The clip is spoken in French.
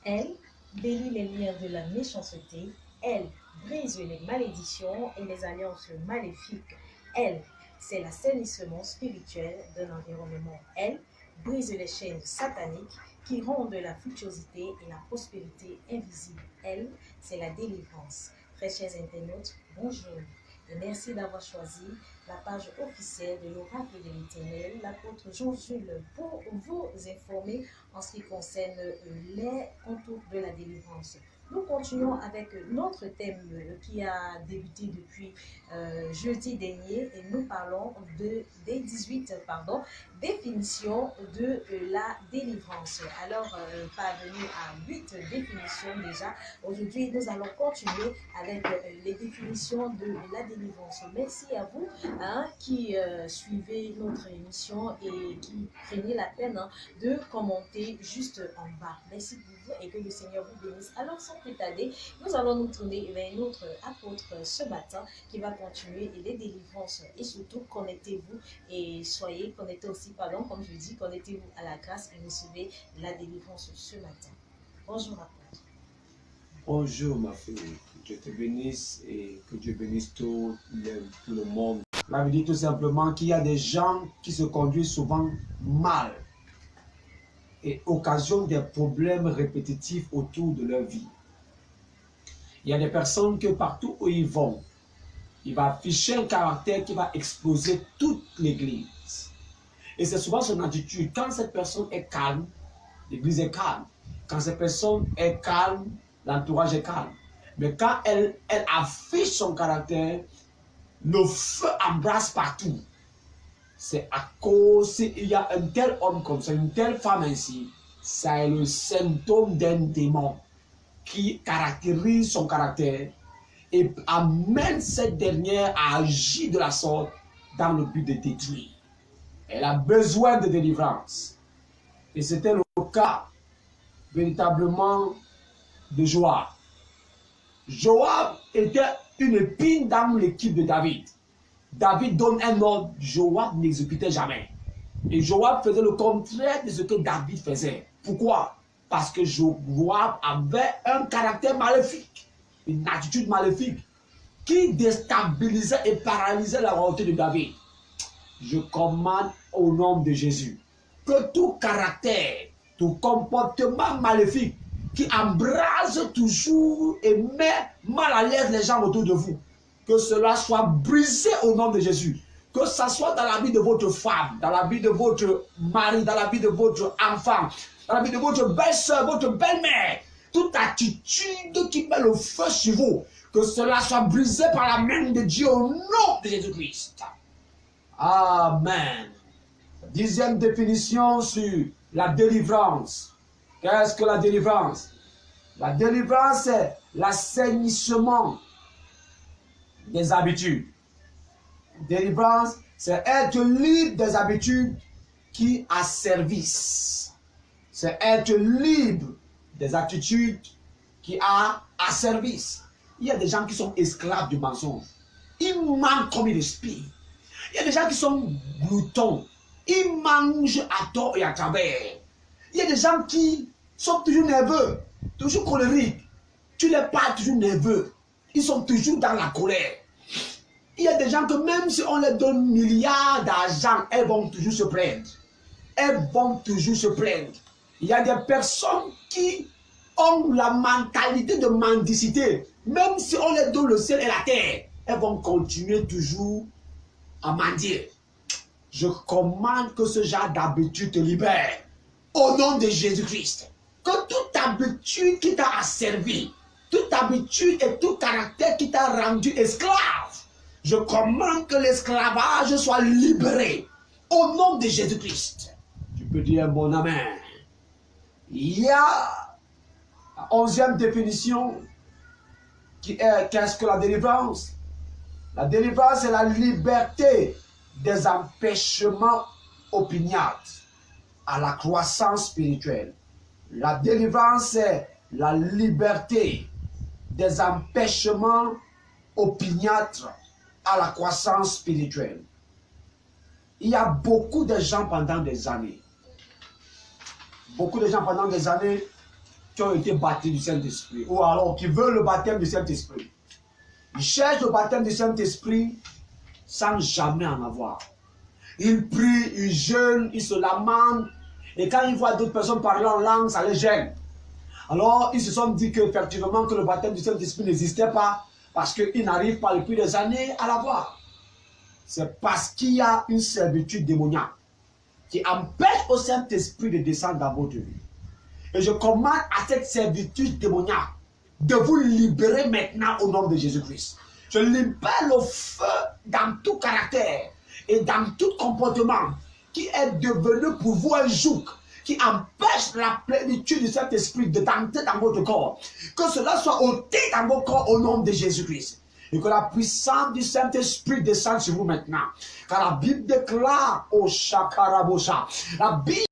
Elle délie les liens de la méchanceté. Elle brise les malédictions et les alliances maléfiques. Elle, c'est l'assainissement spirituel d'un environnement. Elle brise les chaînes sataniques qui rendent la fructuosité et la prospérité invisibles. Elle, c'est la délivrance. Très chers internautes, bonjour et merci d'avoir choisi la page officielle de l'Oracle de l'Éternel, l'apôtre Jean-Jules, pour vous informer en ce qui concerne les contours de la délivrance. Nous continuons avec notre thème qui a débuté depuis jeudi dernier et nous parlons des 18 définitions de la délivrance. Alors, parvenu à 8 définitions déjà, aujourd'hui nous allons continuer avec les définitions de la délivrance. Merci à vous qui suivez notre émission et qui prenez la peine de commenter juste en bas. Merci pour vous et que le Seigneur vous bénisse. Alors, sans plus tarder, nous allons nous tourner vers notre apôtre ce matin qui va continuer les délivrances. Et surtout, connectez-vous et soyez connectés aussi, comme je dis, connectez-vous à la grâce et recevez la délivrance ce matin. Bonjour, apôtre. Bonjour, ma fille. Que Dieu te bénisse et que Dieu bénisse tout le monde. La vie dit tout simplement qu'il y a des gens qui se conduisent souvent mal et occasionnent des problèmes répétitifs autour de leur vie. Il y a des personnes que partout où ils vont, il va afficher un caractère qui va exploser toute l'église. Et c'est souvent son attitude. Quand cette personne est calme, l'église est calme. Quand cette personne est calme, l'entourage est calme. Mais quand elle affiche son caractère, le feu embrasse partout. C'est à cause, il y a un tel homme comme ça, une telle femme ainsi, ça est le symptôme d'un démon qui caractérise son caractère et amène cette dernière à agir de la sorte dans le but de détruire. Elle a besoin de délivrance. Et c'était le cas véritablement de Joab. Joab était une épine dans l'équipe de David. David donne un ordre, Joab n'exécutait jamais. Et Joab faisait le contraire de ce que David faisait. Pourquoi? Parce que Joab avait un caractère maléfique, une attitude maléfique qui déstabilisait et paralysait la volonté de David. Je commande au nom de Jésus que tout caractère, tout comportement maléfique qui embrase toujours et met mal à l'aise les gens autour de vous, que cela soit brisé au nom de Jésus. Que ce soit dans la vie de votre femme, dans la vie de votre mari, dans la vie de votre enfant, dans la vie de votre belle-soeur, votre belle-mère, toute attitude qui met le feu sur vous, que cela soit brisé par la main de Dieu au nom de Jésus-Christ. Amen. 10e définition sur la délivrance. Qu'est-ce que la délivrance? La délivrance, c'est l'assainissement des habitudes. Délivrance, c'est être libre des habitudes qui asservissent. C'est être libre des attitudes qui asservissent. Il y a des gens qui sont esclaves du mensonge. Ils mentent comme ils respirent. Il y a des gens qui sont gloutons. Ils mangent à tort et à travers. Il y a des gens qui sont toujours nerveux, toujours colériques. Tu les parles toujours nerveux. Ils sont toujours dans la colère. Il y a des gens que même si on leur donne milliards d'argent, elles vont toujours se plaindre. Elles vont toujours se plaindre. Il y a des personnes qui ont la mentalité de mendicité. Même si on leur donne le ciel et la terre, elles vont continuer toujours à mendier. Je commande que ce genre d'habitude te libère. Au nom de Jésus-Christ. Que toute habitude qui t'a asservi, toute habitude et tout caractère qui t'a rendu esclave, je commande que l'esclavage soit libéré. Au nom de Jésus-Christ. Tu peux dire bon amen. Il y a la 11e définition qui est qu'est-ce que la délivrance? La délivrance, c'est la liberté des empêchements opiniâtres à la croissance spirituelle. La délivrance, c'est la liberté des empêchements opiniâtres à la croissance spirituelle. Il y a beaucoup de gens pendant des années. Beaucoup de gens pendant des années qui ont été baptisés du Saint-Esprit, ou alors qui veulent le baptême du Saint-Esprit. Ils cherchent le baptême du Saint-Esprit sans jamais en avoir. Ils prient, ils jeûnent, ils se lamentent, et quand ils voient d'autres personnes parler en langue, ça les gêne. Alors, ils se sont dit qu'effectivement, que le baptême du Saint-Esprit n'existait pas, parce qu'ils n'arrivent pas depuis des années à l'avoir. C'est parce qu'il y a une servitude démoniaque qui empêche au Saint-Esprit de descendre dans votre vie. Et je commande à cette servitude démoniaque de vous libérer maintenant au nom de Jésus-Christ. Je libère le feu dans tout caractère et dans tout comportement qui est devenu pour vous un joug, qui empêche la plénitude de cet esprit de d'entrer dans votre corps. Que cela soit ôté dans vos corps au nom de Jésus-Christ. Et que la puissance du Saint-Esprit descende sur vous maintenant. Car la Bible déclare au Shakarabosha. La Bible